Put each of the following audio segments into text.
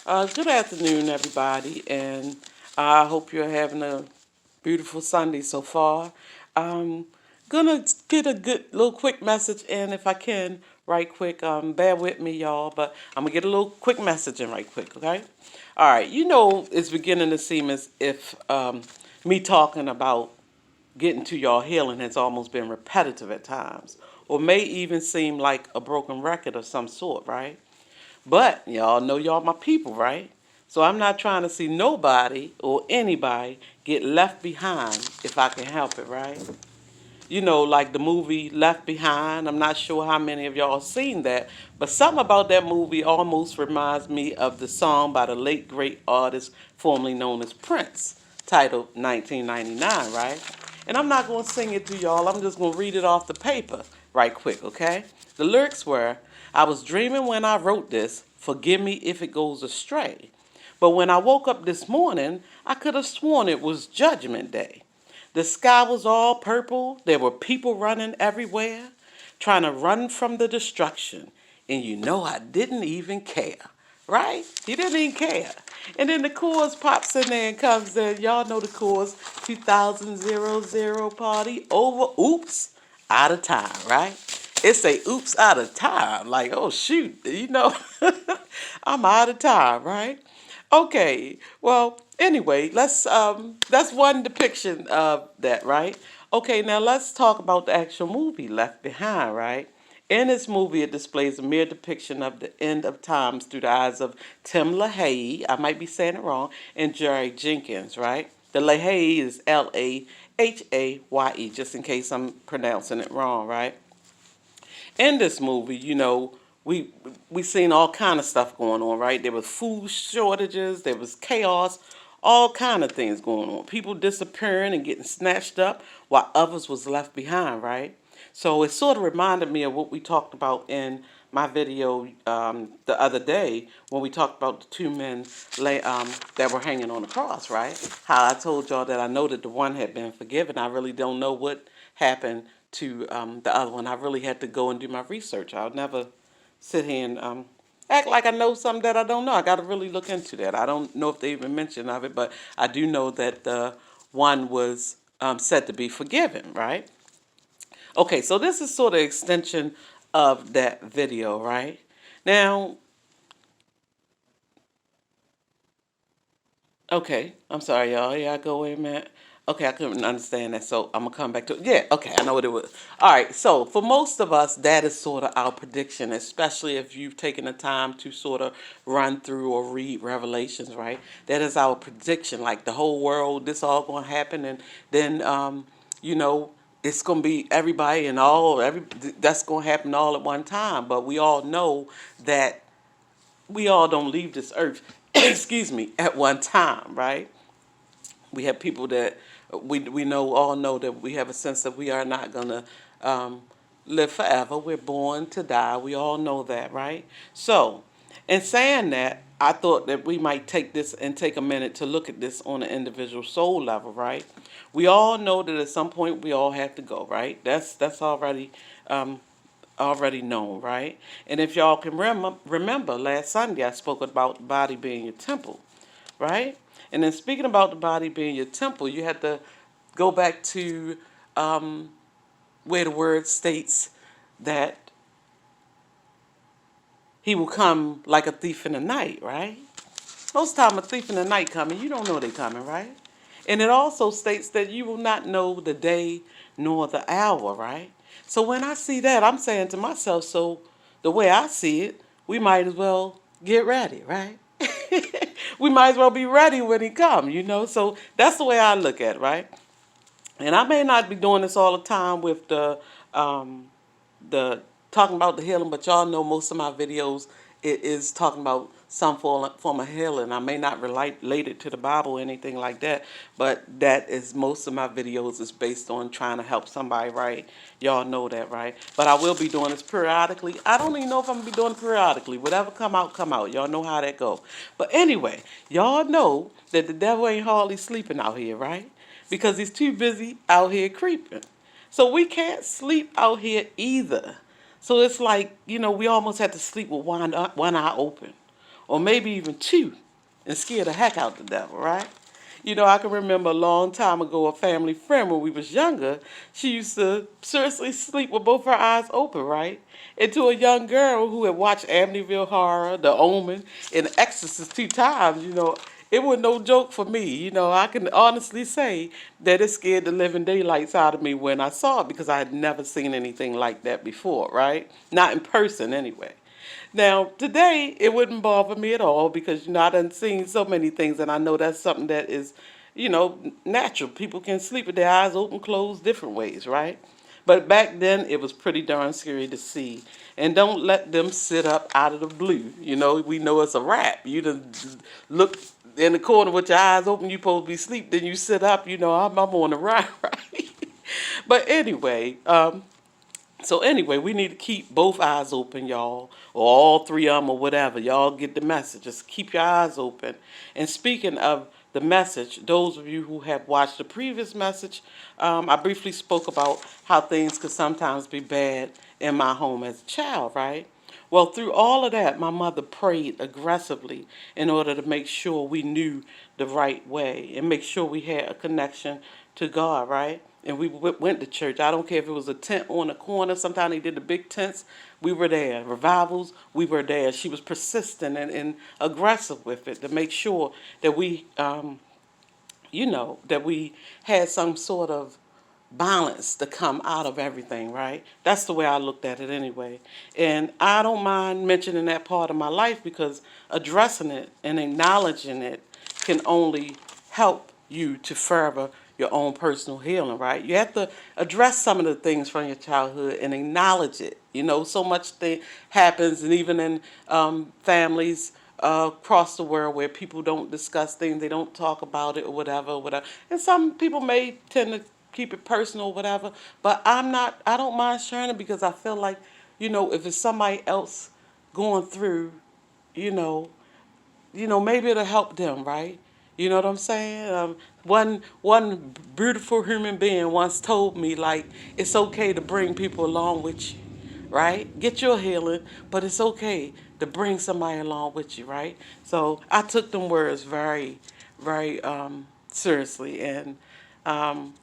Good afternoon, everybody, and I hope you're having a beautiful Sunday so far. Um, gonna get a good little quick message in if I can, right quick. Bear with me, y'all, but I'm gonna get a little quick message in right quick, okay? All right, it's beginning to seem as if me talking about getting to y'all healing has almost been repetitive at times, or may even seem like a broken record of some sort, right? But y'all know y'all my people, right? So I'm not trying to see nobody or anybody get left behind if I can help it, right? Like the movie Left Behind. I'm not sure how many of y'all seen that, but something about that movie almost reminds me of the song by the late great artist formerly known as Prince, titled 1999, right? And I'm not going to sing it to y'all. I'm just going to read it off the paper right quick, okay? The lyrics were, I was dreaming when I wrote this, forgive me if it goes astray. But when I woke up this morning, I could have sworn it was Judgment Day. The sky was all purple. There were people running everywhere, trying to run from the destruction. And I didn't even care. Right? He didn't even care. And then the chorus pops in there and comes in. Y'all know the chorus. 2000 party over. Oops. Out of time, right? It's a oops out of time. Like, oh shoot, I'm out of time, right? Okay. Well, anyway, that's one depiction of that, right? Okay, now let's talk about the actual movie Left Behind, right? In this movie, it displays a mere depiction of the end of times through the eyes of Tim LaHaye, I might be saying it wrong, and Jerry Jenkins, right? The LaHaye is LaHaye, just in case I'm pronouncing it wrong, right? In this movie, we we seen all kind of stuff going on, right? There was food shortages, there was chaos, all kind of things going on. People disappearing and getting snatched up while others was left behind, right? So it sort of reminded me of what we talked about in my video the other day when we talked about the two men that were hanging on the cross, right? How I told y'all that I know that the one had been forgiven. I really don't know what happened to the other one. I really had to go and do my research. I'll never sit here and act like I know something that I don't know. I got to really look into that. I don't know if they even mentioned of it, but I do know that the one was said to be forgiven, right? Okay, so this is sort of extension of that video, right? Now, okay, I'm sorry, y'all. Yeah, I go wait a minute. Okay, I couldn't understand that, so I'm gonna come back to it. Yeah, okay, I know what it was. All right, so for most of us, that is sort of our prediction, especially if you've taken the time to sort of run through or read Revelations, right? That is our prediction. Like the whole world, this all gonna happen, and then you know, it's gonna be everybody and that's gonna happen all at one time. But we all know that we all don't leave this earth, excuse me, at one time, right? We have people that we know all know that we have a sense that we are not gonna um, live forever. We're born to die. We all know that, right? So, in saying that, I thought that we might take this and take a minute to look at this on an individual soul level, right? We all know that at some point we all have to go, right? That's um, already known, right? And if y'all can remember, last Sunday I spoke about the body being your temple, right? And then speaking about the body being your temple, you had to go back to um, where the word states that he will come like a thief in the night, right? Most time a thief in the night coming, you don't know they coming, right? And it also states that you will not know the day nor the hour, right? So when I see that, I'm saying to myself, so the way I see it, we might as well get ready, right? We might as well be ready when he comes. So that's the way I look at it, right? And I may not be doing this all the time with um, the talking about the healing, but y'all know most of my videos it is talking about some form of healing. I may not relate it to the Bible or anything like that, but that is most of my videos is based on trying to help somebody, right? Y'all know that, right? But I will be doing this periodically. I don't even know if I'm gonna be doing it periodically. Whatever come out, come out. Y'all know how that go. But anyway, y'all know that the devil ain't hardly sleeping out here, right? Because he's too busy out here creeping. So we can't sleep out here either. So it's like, we almost have to sleep with one eye open. or maybe even 2, and scare the heck out the devil, right? You know, I can remember a long time ago, a family friend when we was younger, she used to seriously sleep with both her eyes open, right? And to a young girl who had watched Amityville Horror, The Omen, and The Exorcist 2 times, it was no joke for me. I can honestly say that it scared the living daylights out of me when I saw it because I had never seen anything like that before, right? Not in person anyway. Now, today, it wouldn't bother me at all because, I done seen so many things and I know that's something that is, natural. People can sleep with their eyes open, closed, different ways, right? But back then, it was pretty darn scary to see. And don't let them sit up out of the blue. We know it's a wrap. You just look in the corner with your eyes open, you supposed to be asleep, then you sit up, I'm on the run, right? But anyway, we need to keep both eyes open, y'all, or all 3 of them, or whatever. Y'all get the message. Just keep your eyes open. And speaking of the message, those of you who have watched the previous message, I briefly spoke about how things could sometimes be bad in my home as a child, right? Well, through all of that, my mother prayed aggressively in order to make sure we knew the right way and make sure we had a connection to God, right? And we went to church. I don't care if it was a tent on a corner. Sometimes they did the big tents. We were there. Revivals, we were there. She was persistent and aggressive with it to make sure that that we had some sort of balance to come out of everything, right? That's the way I looked at it anyway. And I don't mind mentioning that part of my life because addressing it and acknowledging it can only help you to further your own personal healing, right? You have to address some of the things from your childhood and acknowledge it. So much thing happens, and even in families across the world where people don't discuss things, they don't talk about it or whatever, whatever. And some people may tend to keep it personal or whatever, but I don't mind sharing it because I feel like, if it's somebody else going through, you know, maybe it'll help them, right? You know what I'm saying? One beautiful human being once told me, like, it's okay to bring people along with you, right? Get your healing, but it's okay to bring somebody along with you, right? So I took them words very, very seriously, and um,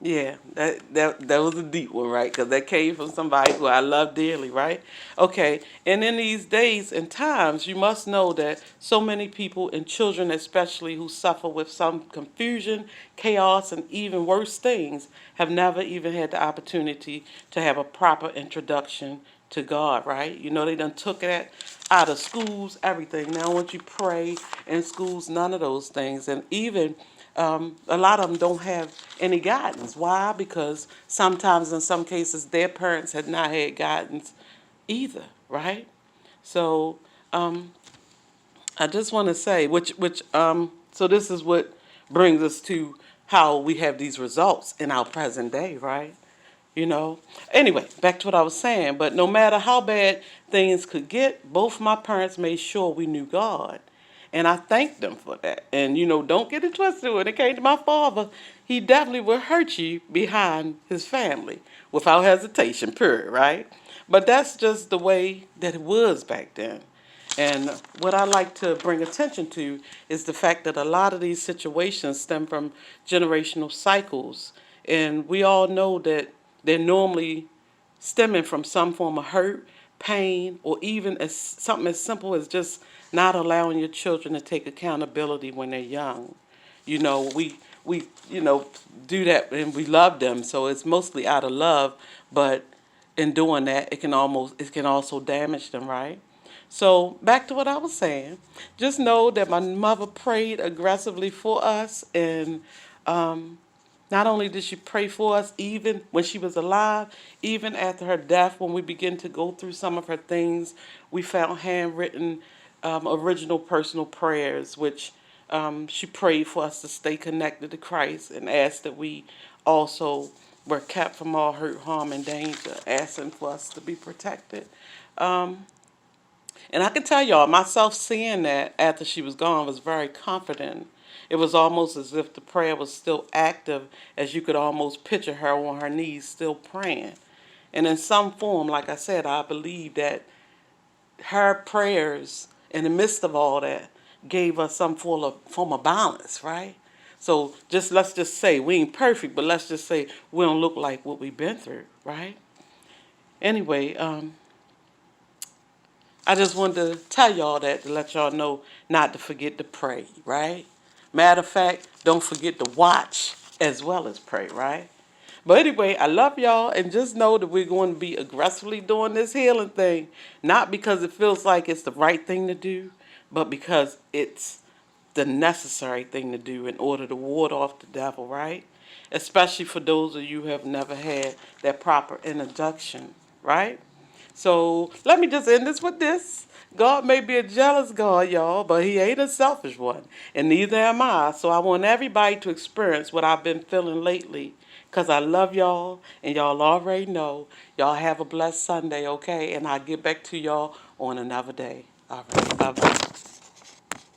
yeah, that was a deep one, right? Because that came from somebody who I love dearly, right? Okay, and in these days and times, you must know that so many people, and children especially, who suffer with some confusion, chaos, and even worse things, have never even had the opportunity to have a proper introduction to God, right? They done took that out of schools, everything. Now, once you pray in schools, none of those things. And even a lot of them don't have any guidance. Why? Because sometimes, in some cases, their parents had not had guidance either, right? So I just want to say, so this is what brings us to how we have these results in our present day, right? you know. Anyway, back to what I was saying. But no matter how bad things could get, both my parents made sure we knew God. And I thank them for that. And, don't get it twisted. When it came to my father, he definitely would hurt you behind his family without hesitation, period, right? But that's just the way that it was back then. And what I like to bring attention to is the fact that a lot of these situations stem from generational cycles. And we all know that they're normally stemming from some form of hurt, pain, or even something as simple as just not allowing your children to take accountability when they're young. We do that and we love them, so it's mostly out of love, but in doing that, it can also damage them, right? So back to what I was saying. Just know that my mother prayed aggressively for us, and not only did she pray for us even when she was alive, even after her death, when we began to go through some of her things, we found handwritten original personal prayers, which she prayed for us to stay connected to Christ and asked that we also were kept from all hurt, harm, and danger, asking for us to be protected. And I can tell y'all, myself seeing that after she was gone was very comforting. It was almost as if the prayer was still active, as you could almost picture her on her knees still praying. And in some form, like I said, I believe that her prayers in the midst of all that gave us some form of balance, right? So let's just say we ain't perfect, but let's just say we don't look like what we've been through, right? Anyway, I just wanted to tell y'all that to let y'all know not to forget to pray, right? Matter of fact, don't forget to watch as well as pray, right? But anyway, I love y'all, and just know that we're going to be aggressively doing this healing thing, not because it feels like it's the right thing to do, but because it's the necessary thing to do in order to ward off the devil, right? Especially for those of you who have never had that proper introduction, right? So let me just end this with this. God may be a jealous God, y'all, but he ain't a selfish one. And neither am I. So I want everybody to experience what I've been feeling lately. Because I love y'all, and y'all already know. Y'all have a blessed Sunday, okay? And I'll get back to y'all on another day. All right, bye-bye.